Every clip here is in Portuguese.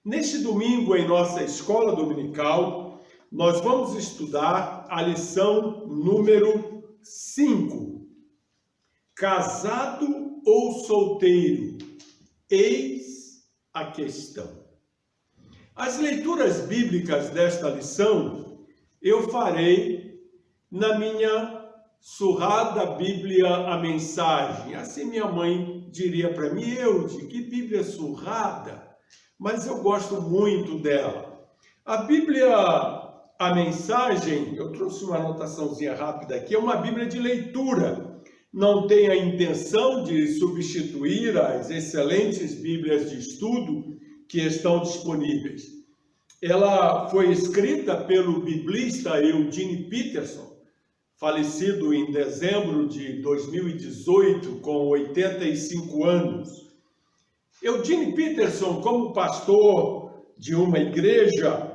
Neste domingo, em nossa escola dominical, nós vamos estudar a lição número 5. Casado ou solteiro? Eis a questão. As leituras bíblicas desta lição eu farei na minha surrada Bíblia a Mensagem. Assim minha mãe diria para mim: Eude, que Bíblia surrada! Mas eu gosto muito dela. A Bíblia a Mensagem, eu trouxe uma anotaçãozinha rápida aqui, é uma Bíblia de leitura. Não tem a intenção de substituir as excelentes Bíblias de estudo que estão disponíveis. Ela foi escrita pelo biblista Eugene Peterson, falecido em dezembro de 2018, com 85 anos. Eugene Peterson, como pastor de uma igreja,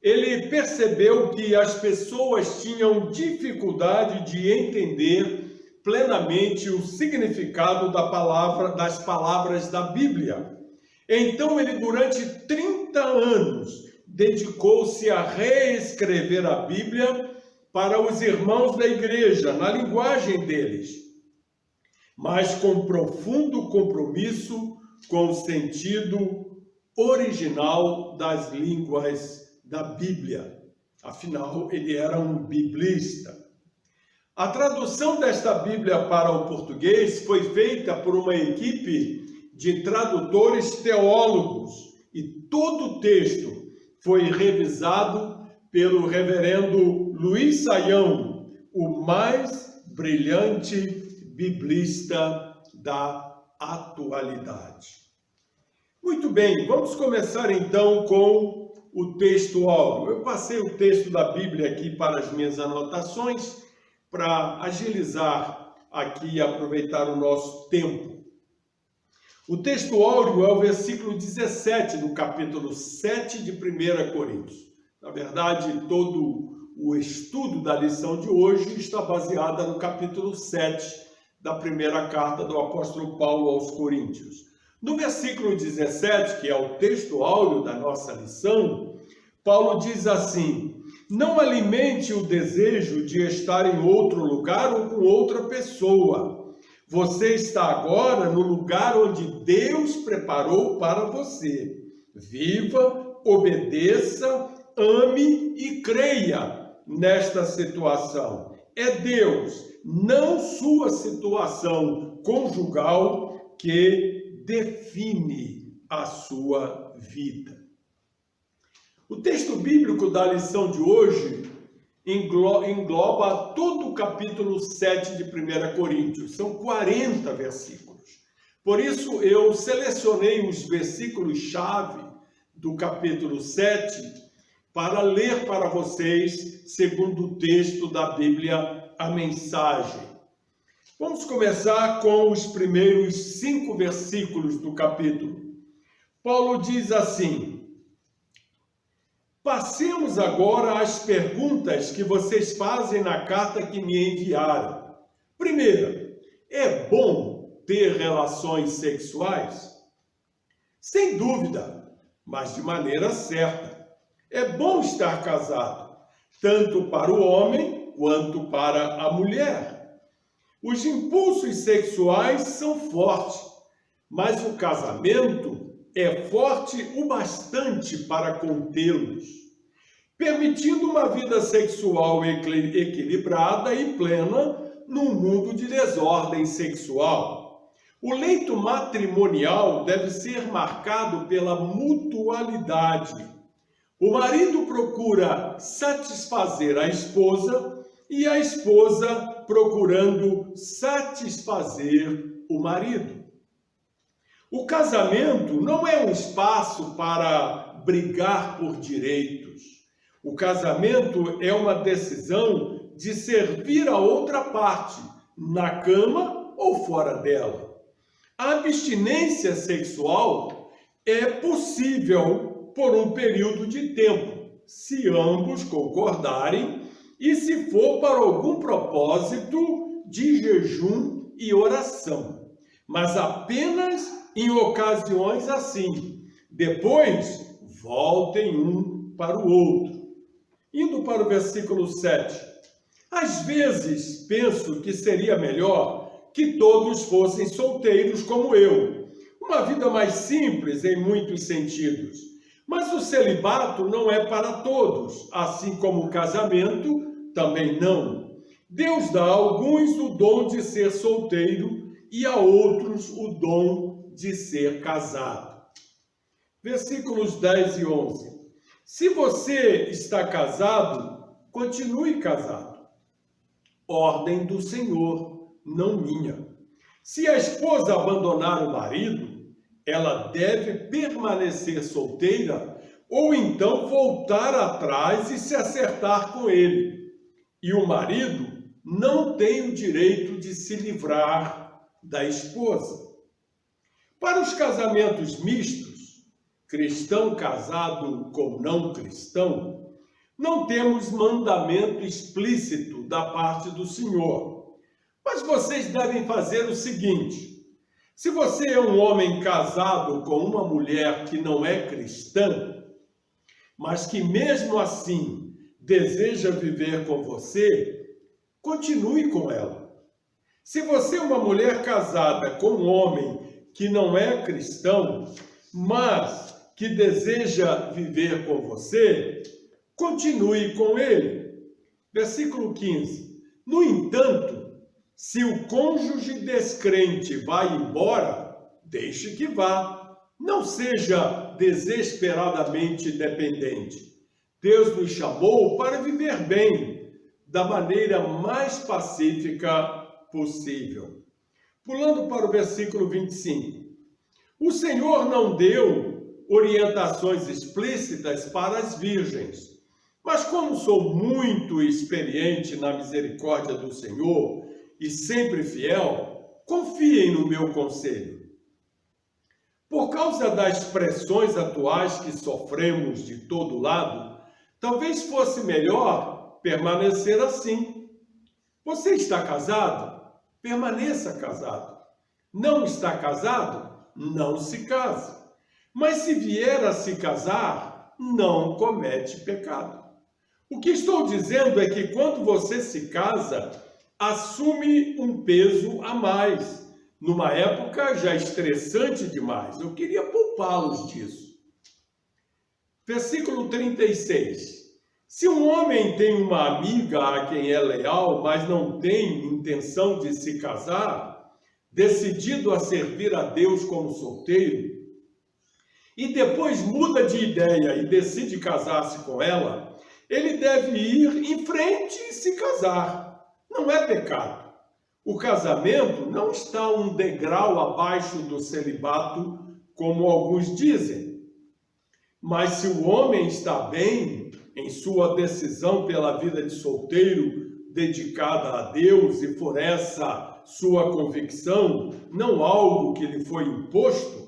ele percebeu que as pessoas tinham dificuldade de entender plenamente o significado das palavras da Bíblia. Então, ele, durante 30 anos, dedicou-se a reescrever a Bíblia para os irmãos da igreja, na linguagem deles, mas com profundo compromisso com o sentido original das línguas da Bíblia. Afinal, ele era um biblista. A tradução desta Bíblia para o português foi feita por uma equipe de tradutores teólogos e todo o texto foi revisado pelo reverendo Luiz Saião, o mais brilhante biblista da atualidade. Muito bem, vamos começar então com o texto áureo. Eu passei o texto da Bíblia aqui para as minhas anotações, para agilizar aqui e aproveitar o nosso tempo. O texto áureo é o versículo 17 do capítulo 7 de 1 Coríntios. Na verdade, todo o estudo da lição de hoje está baseado no capítulo 7 da primeira carta do apóstolo Paulo aos Coríntios. No versículo 17, que é o texto áureo da nossa lição, Paulo diz assim: não alimente o desejo de estar em outro lugar ou com outra pessoa. Você está agora no lugar onde Deus preparou para você. Viva, obedeça, ame e creia nesta situação. É Deus, não sua situação conjugal, que define a sua vida. O texto bíblico da lição de hoje engloba todo o capítulo 7 de 1 Coríntios. São 40 versículos. Por isso, eu selecionei os versículos-chave do capítulo 7 para ler para vocês, segundo o texto da Bíblia, a Mensagem. Vamos começar com os primeiros 5 versículos do capítulo. Paulo diz assim: passemos agora às perguntas que vocês fazem na carta que me enviaram. Primeira, é bom ter relações sexuais? Sem dúvida, mas de maneira certa. É bom estar casado, tanto para o homem quanto para a mulher. Os impulsos sexuais são fortes, mas o casamento é forte o bastante para contê-los, permitindo uma vida sexual equilibrada e plena num mundo de desordem sexual. O leito matrimonial deve ser marcado pela mutualidade. O marido procura satisfazer a esposa e a esposa procurando satisfazer o marido. O casamento não é um espaço para brigar por direitos. O casamento é uma decisão de servir a outra parte, na cama ou fora dela. A abstinência sexual é possível por um período de tempo, se ambos concordarem e se for para algum propósito de jejum e oração, mas apenas em ocasiões assim. Depois voltem um para o outro. Indo para o versículo 7. Às vezes penso que seria melhor que todos fossem solteiros como eu. Uma vida mais simples em muitos sentidos. Mas o celibato não é para todos, assim como o casamento também não. Deus dá a alguns o dom de ser solteiro e a outros o dom de ser casado. Versículos 10 e 11. Se você está casado, continue casado. Ordem do Senhor, não minha. Se a esposa abandonar o marido, ela deve permanecer solteira ou então voltar atrás e se acertar com ele. E o marido não tem o direito de se livrar da esposa. Para os casamentos mistos, cristão casado com não cristão, não temos mandamento explícito da parte do Senhor. Mas vocês devem fazer o seguinte: se você é um homem casado com uma mulher que não é cristã, mas que mesmo assim deseja viver com você, continue com ela. Se você é uma mulher casada com um homem que não é cristão, mas que deseja viver com você, continue com ele. Versículo 15. No entanto, se o cônjuge descrente vai embora, deixe que vá. Não seja desesperadamente dependente. Deus nos chamou para viver bem, da maneira mais pacífica possível. Pulando para o versículo 25. O Senhor não deu orientações explícitas para as virgens, mas como sou muito experiente na misericórdia do Senhor e sempre fiel, confiem no meu conselho. Por causa das pressões atuais que sofremos de todo lado, talvez fosse melhor permanecer assim. Você está casado? Permaneça casado. Não está casado? Não se case. Mas se vier a se casar, não comete pecado. O que estou dizendo é que quando você se casa, assume um peso a mais, numa época já estressante demais. Eu queria poupá-los disso. Versículo 36. Se um homem tem uma amiga a quem é leal, mas não tem intenção de se casar, decidido a servir a Deus como solteiro, e depois muda de ideia e decide casar-se com ela, ele deve ir em frente e se casar. Não é pecado. O casamento não está um degrau abaixo do celibato, como alguns dizem. Mas se o homem está bem em sua decisão pela vida de solteiro, dedicada a Deus, e for essa sua convicção, não algo que lhe foi imposto,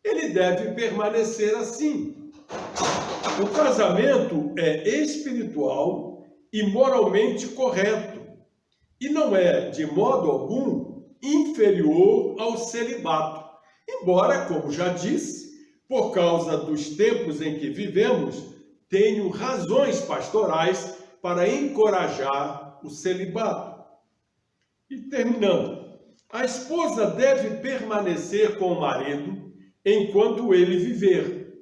ele deve permanecer assim. O casamento é espiritual e moralmente correto, e não é, de modo algum, inferior ao celibato. Embora, como já disse, por causa dos tempos em que vivemos, tenho razões pastorais para encorajar o celibato. E terminando, a esposa deve permanecer com o marido enquanto ele viver.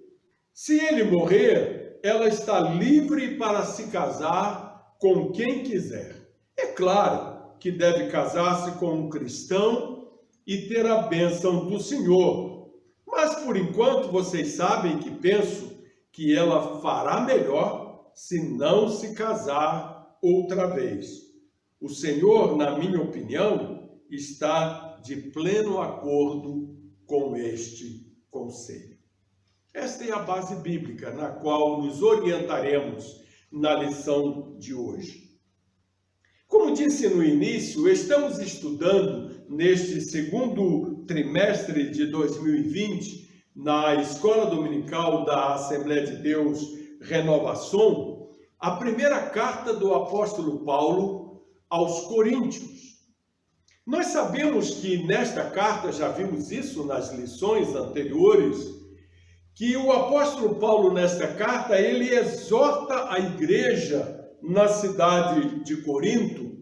Se ele morrer, ela está livre para se casar com quem quiser. É claro que deve casar-se com um cristão e ter a bênção do Senhor. Mas, por enquanto, vocês sabem que penso que ela fará melhor se não se casar outra vez. O Senhor, na minha opinião, está de pleno acordo com este conselho. Esta é a base bíblica na qual nos orientaremos na lição de hoje. Como disse no início, estamos estudando neste segundo trimestre de 2020, na Escola Dominical da Assembleia de Deus Renovação, a primeira carta do apóstolo Paulo aos Coríntios. Nós sabemos que nesta carta, já vimos isso nas lições anteriores, que o apóstolo Paulo, nesta carta, ele exorta a igreja na cidade de Corinto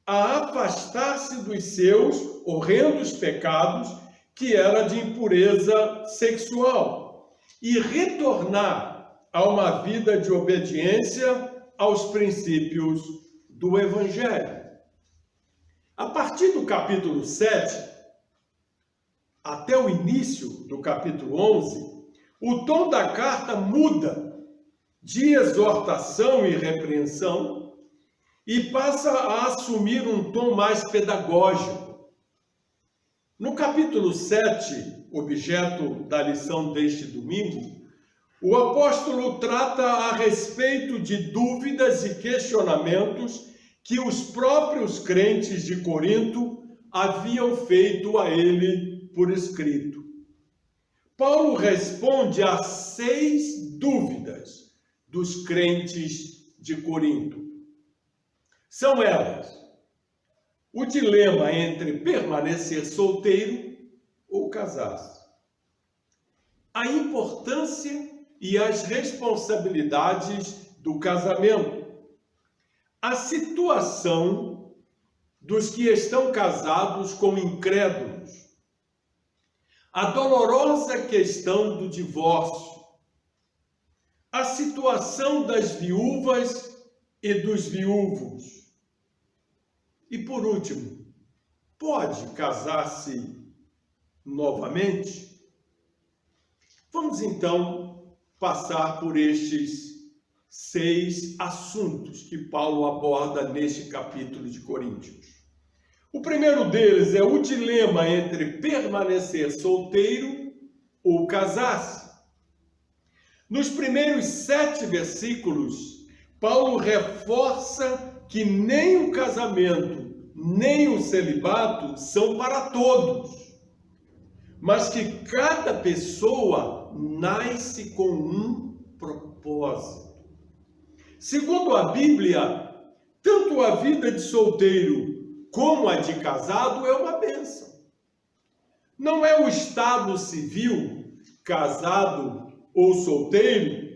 a afastar-se dos seus horrendos pecados, que era de impureza sexual, e retornar a uma vida de obediência aos princípios do Evangelho. A partir do capítulo 7, até o início do capítulo 11, o tom da carta muda de exortação e repreensão e passa a assumir um tom mais pedagógico. No capítulo 7, objeto da lição deste domingo, o apóstolo trata a respeito de dúvidas e questionamentos que os próprios crentes de Corinto haviam feito a ele por escrito. Paulo responde a 6 dúvidas dos crentes de Corinto. São elas: o dilema entre permanecer solteiro ou casar-se, a importância e as responsabilidades do casamento, a situação dos que estão casados com incrédulos, a dolorosa questão do divórcio, a situação das viúvas e dos viúvos. E por último, pode casar-se novamente? Vamos então passar por estes 6 assuntos que Paulo aborda neste capítulo de Coríntios. O primeiro deles é o dilema entre permanecer solteiro ou casar-se. Nos primeiros 7 versículos, Paulo reforça que nem o casamento, nem o celibato são para todos, mas que cada pessoa nasce com um propósito. Segundo a Bíblia, tanto a vida de solteiro como a de casado é uma bênção. Não é o estado civil, casado ou solteiro,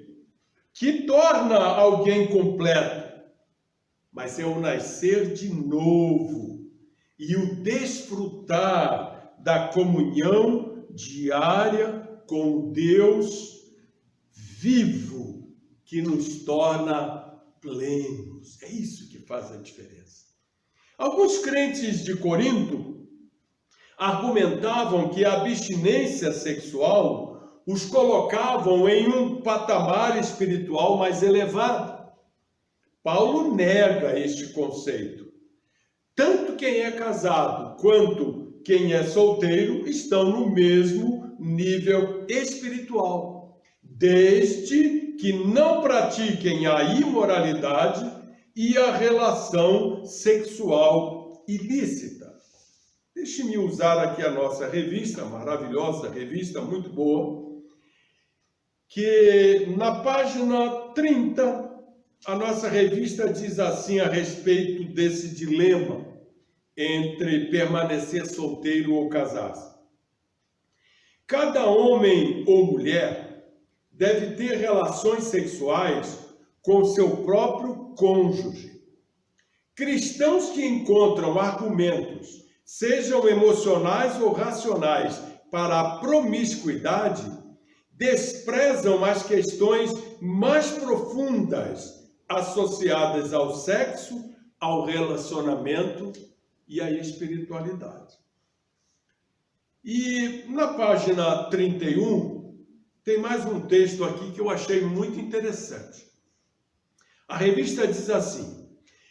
que torna alguém completo, mas é o nascer de novo e o desfrutar da comunhão diária com Deus vivo, que nos torna plenos. É isso que faz a diferença. Alguns crentes de Corinto argumentavam que a abstinência sexual os colocavam em um patamar espiritual mais elevado. Paulo nega este conceito. Tanto quem é casado quanto quem é solteiro estão no mesmo nível espiritual, desde que não pratiquem a imoralidade e a relação sexual ilícita. Deixe-me usar aqui a nossa revista, maravilhosa revista, muito boa, que na página 30, a nossa revista diz assim a respeito desse dilema entre permanecer solteiro ou casar-se. Cada homem ou mulher deve ter relações sexuais com seu próprio cônjuge. Cristãos que encontram argumentos, sejam emocionais ou racionais, para a promiscuidade, desprezam as questões mais profundas associadas ao sexo, ao relacionamento e à espiritualidade. E na página 31, tem mais um texto aqui que eu achei muito interessante. A revista diz assim: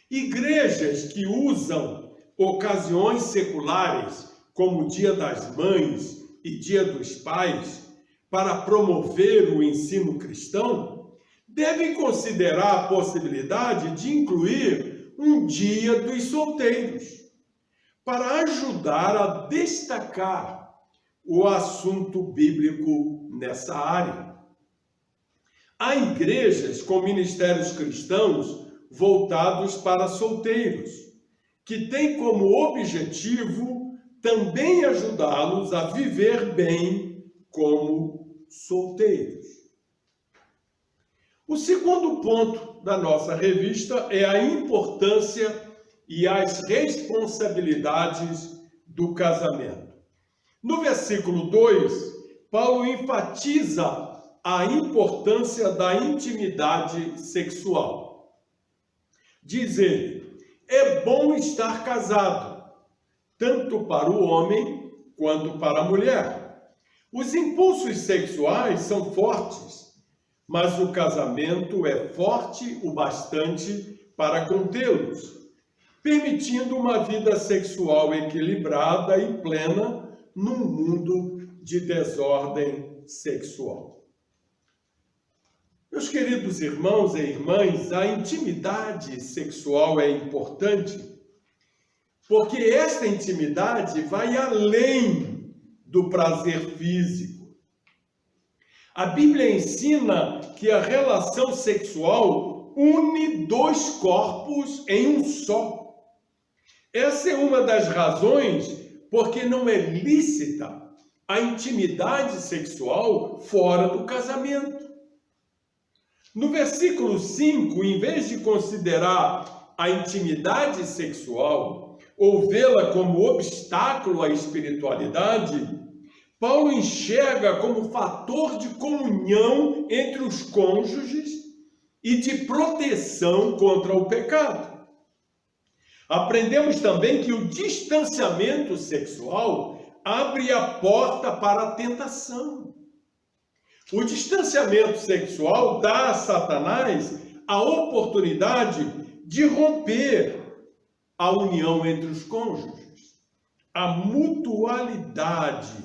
igrejas que usam ocasiões seculares, como o Dia das Mães e Dia dos Pais, para promover o ensino cristão, devem considerar a possibilidade de incluir um Dia dos Solteiros, para ajudar a destacar o assunto bíblico nessa área. Há igrejas com ministérios cristãos voltados para solteiros, que têm como objetivo também ajudá-los a viver bem como solteiros. O segundo ponto da nossa revista é a importância e as responsabilidades do casamento. No versículo 2, Paulo enfatiza a importância da intimidade sexual. Diz ele: é bom estar casado, tanto para o homem quanto para a mulher. Os impulsos sexuais são fortes, mas o casamento é forte o bastante para contê-los, permitindo uma vida sexual equilibrada e plena num mundo de desordem sexual. Meus queridos irmãos e irmãs, a intimidade sexual é importante porque esta intimidade vai além do prazer físico. A Bíblia ensina que a relação sexual une dois corpos em um só. Essa é uma das razões porque não é lícita a intimidade sexual fora do casamento. No versículo 5, em vez de considerar a intimidade sexual ou vê-la como obstáculo à espiritualidade, Paulo enxerga como fator de comunhão entre os cônjuges e de proteção contra o pecado. Aprendemos também que o distanciamento sexual abre a porta para a tentação. O distanciamento sexual dá a Satanás a oportunidade de romper a união entre os cônjuges. A mutualidade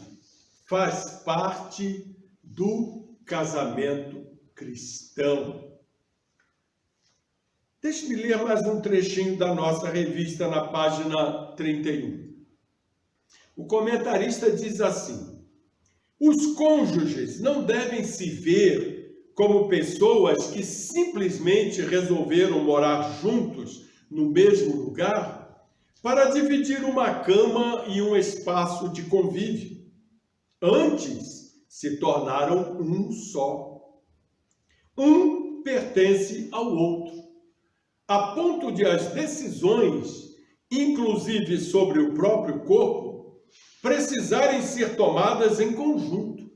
faz parte do casamento cristão. Deixe-me ler mais um trechinho da nossa revista na página 31. O comentarista diz assim: os cônjuges não devem se ver como pessoas que simplesmente resolveram morar juntos no mesmo lugar para dividir uma cama e um espaço de convívio. Antes, se tornaram um só. Um pertence ao outro, a ponto de as decisões, inclusive sobre o próprio corpo, precisarem ser tomadas em conjunto.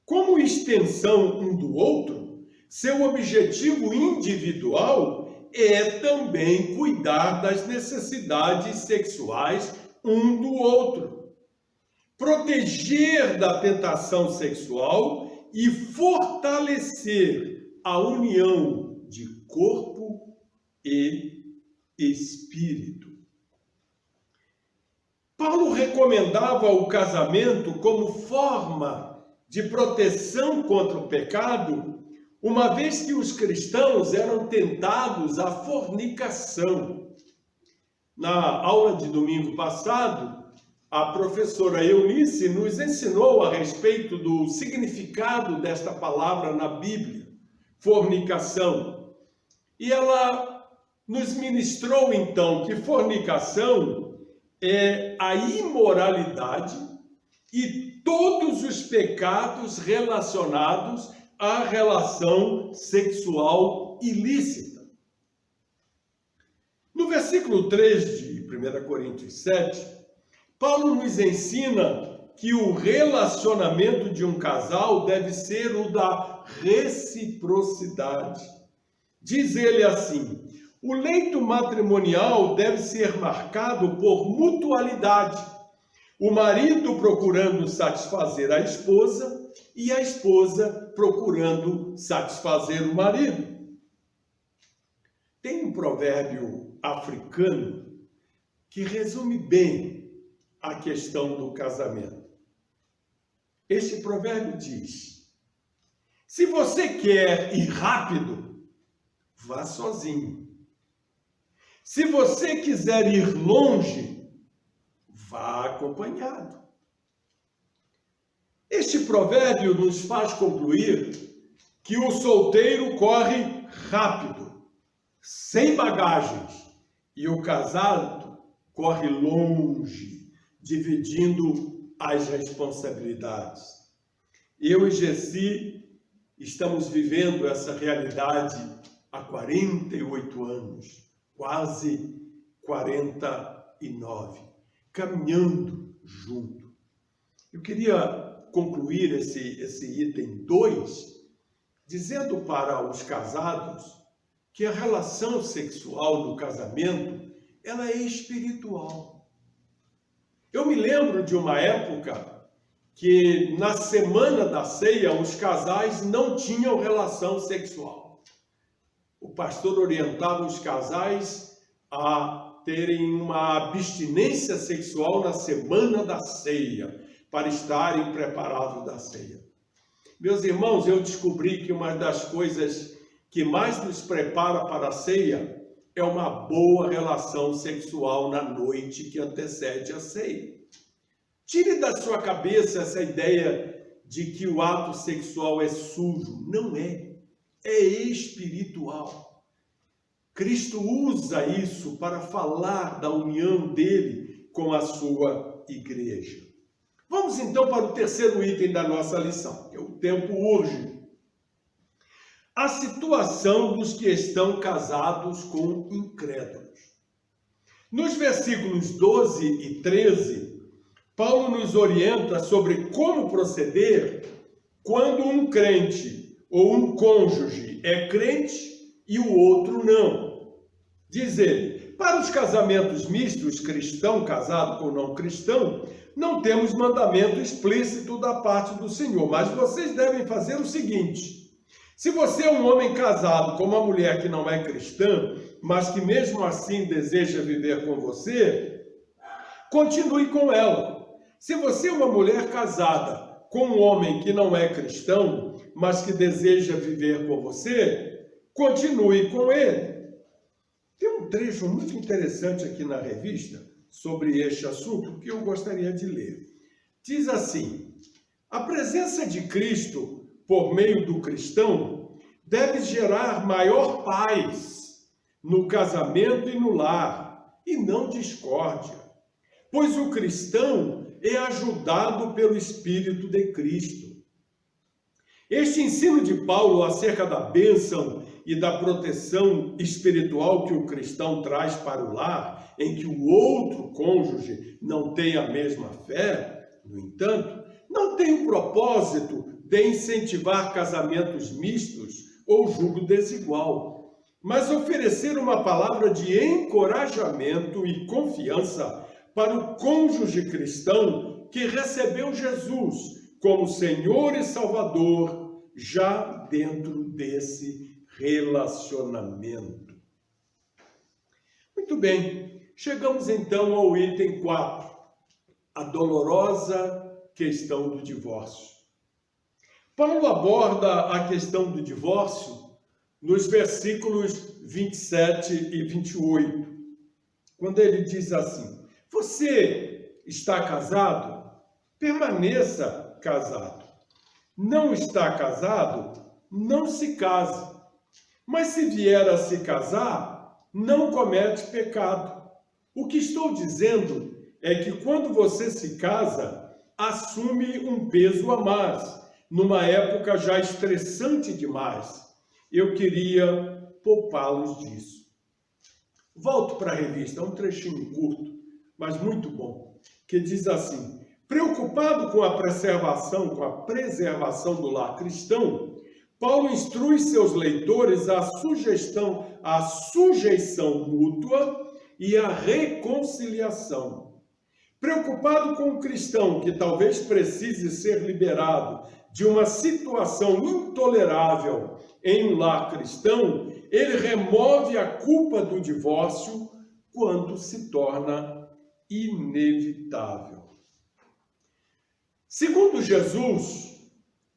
Como extensão um do outro, seu objetivo individual é também cuidar das necessidades sexuais um do outro, proteger da tentação sexual e fortalecer a união de corpo e espírito. Paulo recomendava o casamento como forma de proteção contra o pecado, uma vez que os cristãos eram tentados à fornicação. Na aula de domingo passado, a professora Eunice nos ensinou a respeito do significado desta palavra na Bíblia, fornicação. E ela nos ministrou então que fornicação é a imoralidade e todos os pecados relacionados à relação sexual ilícita. No versículo 3 de 1 Coríntios 7, Paulo nos ensina que o relacionamento de um casal deve ser o da reciprocidade. Diz ele assim: o leito matrimonial deve ser marcado por mutualidade, o marido procurando satisfazer a esposa e a esposa procurando satisfazer o marido. Tem um provérbio africano que resume bem a questão do casamento. Este provérbio diz: se você quer ir rápido, vá sozinho. Se você quiser ir longe, vá acompanhado. Este provérbio nos faz concluir que o solteiro corre rápido, sem bagagens, e o casado corre longe, dividindo as responsabilidades. Eu e Gessi estamos vivendo essa realidade há 48 anos, quase 49, caminhando junto. Eu queria concluir esse item 2, dizendo para os casados que a relação sexual no casamento, ela é espiritual. Eu me lembro de uma época que na semana da ceia os casais não tinham relação sexual. O pastor orientava os casais a terem uma abstinência sexual na semana da ceia, para estarem preparados da ceia. Meus irmãos, eu descobri que uma das coisas que mais nos prepara para a ceia é uma boa relação sexual na noite que antecede a ceia. Tire da sua cabeça essa ideia de que o ato sexual é sujo. Não é. É espiritual. Cristo usa isso para falar da união dele com a sua igreja. Vamos então para o terceiro item da nossa lição, que o tempo urge. A situação dos que estão casados com incrédulos. Nos versículos 12 e 13, Paulo nos orienta sobre como proceder quando um crente ou um cônjuge é crente e o outro não. Diz ele, para os casamentos mistos, cristão casado com não cristão, não temos mandamento explícito da parte do Senhor, mas vocês devem fazer o seguinte: se você é um homem casado com uma mulher que não é cristã, mas que mesmo assim deseja viver com você, continue com ela. Se você é uma mulher casada com um homem que não é cristão, mas que deseja viver com você, continue com ele. Tem um trecho muito interessante aqui na revista sobre este assunto que eu gostaria de ler. Diz assim: a presença de Cristo por meio do cristão deve gerar maior paz no casamento e no lar, e não discórdia, pois o cristão é ajudado pelo Espírito de Cristo. Este ensino de Paulo acerca da bênção e da proteção espiritual que o cristão traz para o lar, em que o outro cônjuge não tem a mesma fé, no entanto, não tem o propósito de incentivar casamentos mistos ou julgo desigual, mas oferecer uma palavra de encorajamento e confiança para o cônjuge cristão que recebeu Jesus como Senhor e Salvador já dentro desse relacionamento. Muito bem, chegamos então ao item 4, a dolorosa questão do divórcio. Paulo aborda a questão do divórcio nos versículos 27 e 28, quando ele diz assim: você está casado? Permaneça casado. Não está casado? Não se case. Mas se vier a se casar, não comete pecado. O que estou dizendo é que quando você se casa, assume um peso a mais, numa época já estressante demais. Eu queria poupá-los disso. Volto para a revista, um trechinho curto, mas muito bom, que diz assim: preocupado com a preservação do lar cristão, Paulo instrui seus leitores à sujeição mútua e à reconciliação. Preocupado com o cristão que talvez precise ser liberado de uma situação intolerável em um lar cristão, ele remove a culpa do divórcio quando se torna inevitável. Segundo Jesus,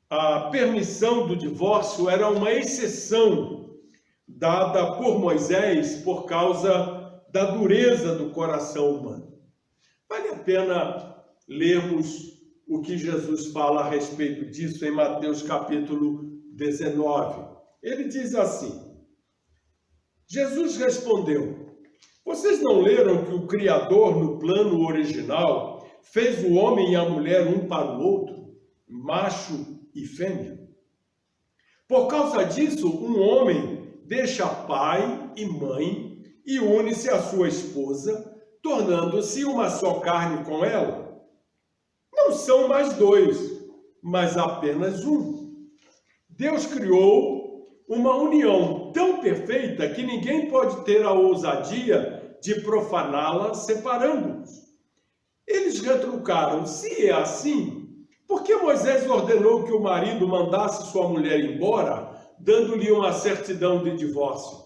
a permissão do divórcio era uma exceção dada por Moisés por causa da dureza do coração humano. Vale a pena lermos o que Jesus fala a respeito disso em Mateus capítulo 19. Ele diz assim: Jesus respondeu: vocês não leram que o Criador, no plano original, fez o homem e a mulher um para o outro, macho e fêmea. Por causa disso, um homem deixa pai e mãe e une-se à sua esposa, tornando-se uma só carne com ela. Não são mais dois, mas apenas um. Deus criou uma união tão perfeita que ninguém pode ter a ousadia de profaná-la separando-os. Eles retrucaram: se é assim, por que Moisés ordenou que o marido mandasse sua mulher embora, dando-lhe uma certidão de divórcio?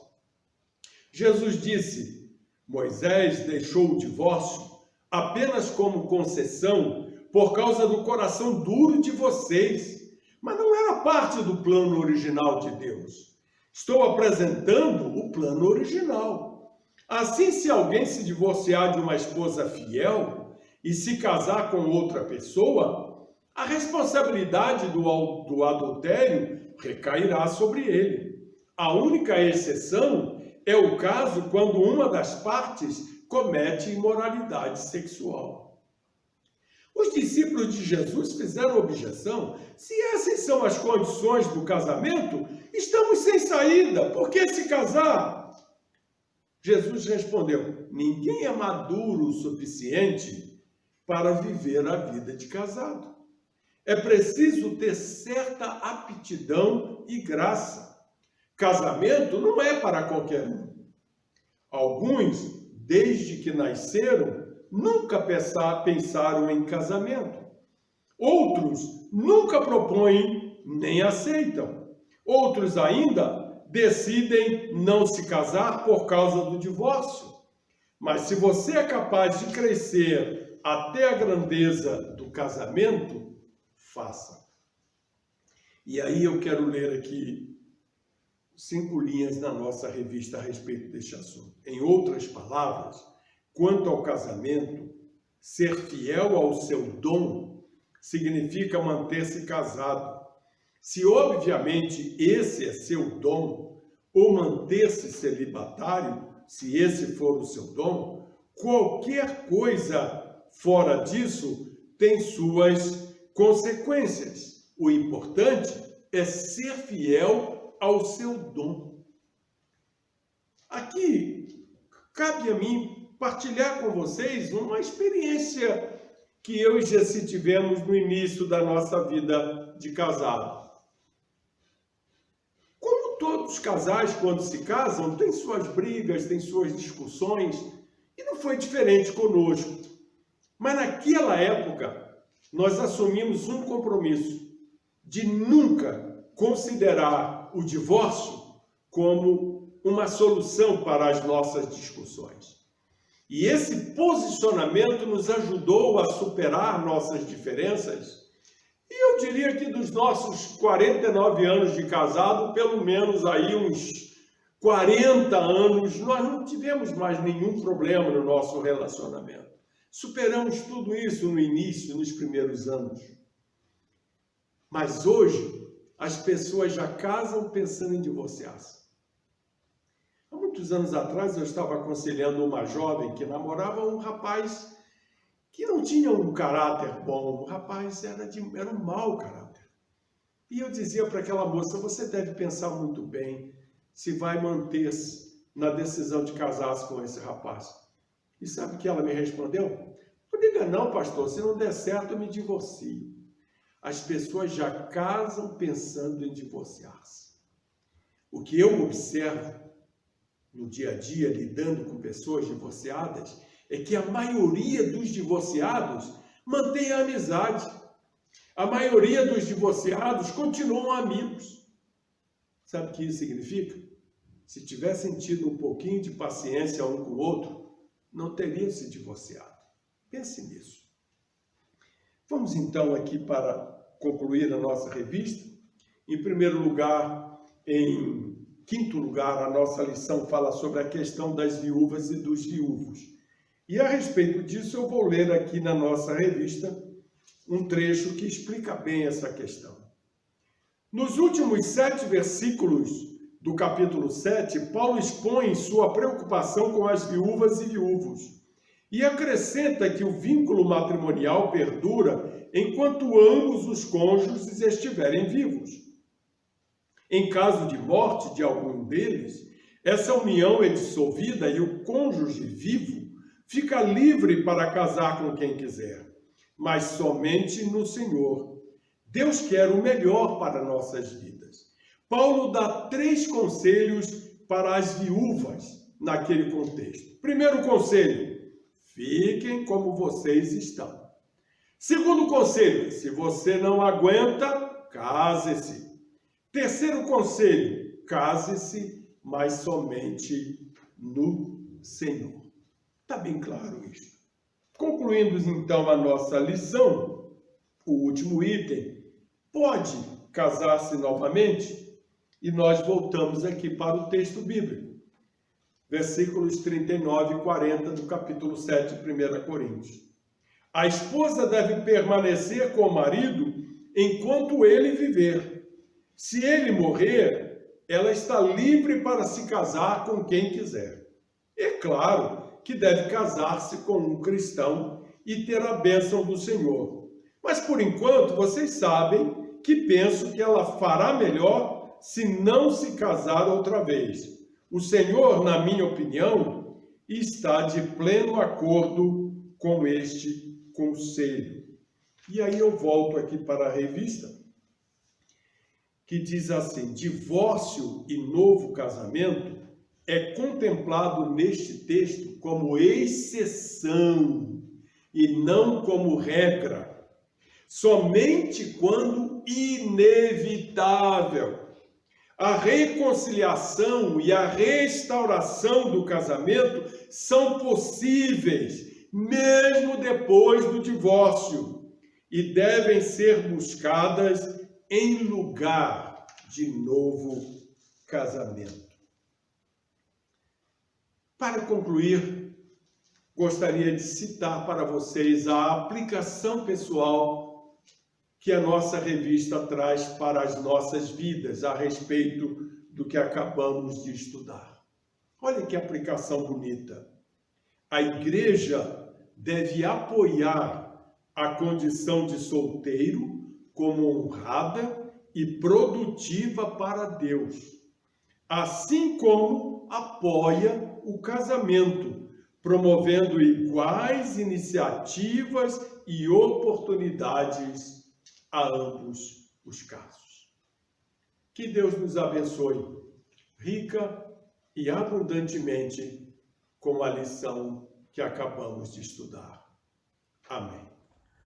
Jesus disse: Moisés deixou o divórcio apenas como concessão por causa do coração duro de vocês, mas não era parte do plano original de Deus. Estou apresentando o plano original. Assim, se alguém se divorciar de uma esposa fiel e se casar com outra pessoa, a responsabilidade do adultério recairá sobre ele. A única exceção é o caso quando uma das partes comete imoralidade sexual. Os discípulos de Jesus fizeram objeção: se essas são as condições do casamento, estamos sem saída, por que se casar? Jesus respondeu: ninguém é maduro o suficiente para viver a vida de casado. É preciso ter certa aptidão e graça. Casamento não é para qualquer um. Alguns, desde que nasceram, nunca pensaram em casamento. Outros nunca propõem nem aceitam. Outros ainda decidem não se casar por causa do divórcio. Mas se você é capaz de crescer até a grandeza do casamento, faça. E aí eu quero ler aqui 5 linhas na nossa revista a respeito deste assunto. Em outras palavras, quanto ao casamento, ser fiel ao seu dom significa manter-se casado. Se obviamente esse é seu dom, ou manter-se celibatário, se esse for o seu dom, qualquer coisa fora disso tem suas consequências. O importante é ser fiel ao seu dom. Aqui, cabe a mim partilhar com vocês uma experiência que eu e Jessi tivemos no início da nossa vida de casado. Como todos os casais, quando se casam, têm suas brigas, têm suas discussões, e não foi diferente conosco. Mas naquela época, nós assumimos um compromisso de nunca considerar o divórcio como uma solução para as nossas discussões. E esse posicionamento nos ajudou a superar nossas diferenças. E eu diria que dos nossos 49 anos de casado, pelo menos aí uns 40 anos, nós não tivemos mais nenhum problema no nosso relacionamento. Superamos tudo isso no início, nos primeiros anos. Mas hoje, as pessoas já casam pensando em divorciar-se. Há muitos anos atrás, eu estava aconselhando uma jovem que namorava um rapaz que não tinha um caráter bom. O rapaz era um mau caráter. E eu dizia para aquela moça: você deve pensar muito bem se vai manter-se na decisão de casar-se com esse rapaz. E sabe o que ela me respondeu? Não liga não, pastor, se não der certo eu me divorcio. As pessoas já casam pensando em divorciar-se. O que eu observo no dia a dia, lidando com pessoas divorciadas, é que a maioria dos divorciados mantém a amizade. A maioria dos divorciados continuam amigos. Sabe o que isso significa? Se tivessem tido um pouquinho de paciência um com o outro, não teriam se divorciado. Pense nisso. Vamos então aqui para concluir a nossa revista. Em primeiro lugar, em quinto lugar, a nossa lição fala sobre a questão das viúvas e dos viúvos. E a respeito disso, eu vou ler aqui na nossa revista um trecho que explica bem essa questão. Nos últimos 7 versículos do capítulo 7, Paulo expõe sua preocupação com as viúvas e viúvos. E acrescenta que o vínculo matrimonial perdura enquanto ambos os cônjuges estiverem vivos. Em caso de morte de algum deles, essa união é dissolvida e o cônjuge vivo fica livre para casar com quem quiser, mas somente no Senhor. Deus quer o melhor para nossas vidas. Paulo dá 3 conselhos para as viúvas naquele contexto. Primeiro conselho: fiquem como vocês estão. Segundo conselho: se você não aguenta, case-se. Terceiro conselho: case-se, mas somente no Senhor. Está bem claro isso. Concluindo então a nossa lição, o último item: pode casar-se novamente? E nós voltamos aqui para o texto bíblico. Versículos 39 e 40 do capítulo 7, 1 Coríntios. A esposa deve permanecer com o marido enquanto ele viver. Se ele morrer, ela está livre para se casar com quem quiser. É claro que deve casar-se com um cristão e ter a bênção do Senhor. Mas por enquanto, vocês sabem que penso que ela fará melhor se não se casar outra vez. O Senhor, na minha opinião, está de pleno acordo com este conselho. E aí eu volto aqui para a revista, que diz assim: divórcio e novo casamento é contemplado neste texto como exceção e não como regra, somente quando inevitável. A reconciliação e a restauração do casamento são possíveis, mesmo depois do divórcio, e devem ser buscadas em lugar de novo casamento. Para concluir, gostaria de citar para vocês a aplicação pessoal que a nossa revista traz para as nossas vidas a respeito do que acabamos de estudar. Olha que aplicação bonita. A igreja deve apoiar a condição de solteiro como honrada e produtiva para Deus, assim como apoia o casamento, promovendo iguais iniciativas e oportunidades a ambos os casos. Que Deus nos abençoe rica e abundantemente com a lição que acabamos de estudar. Amém.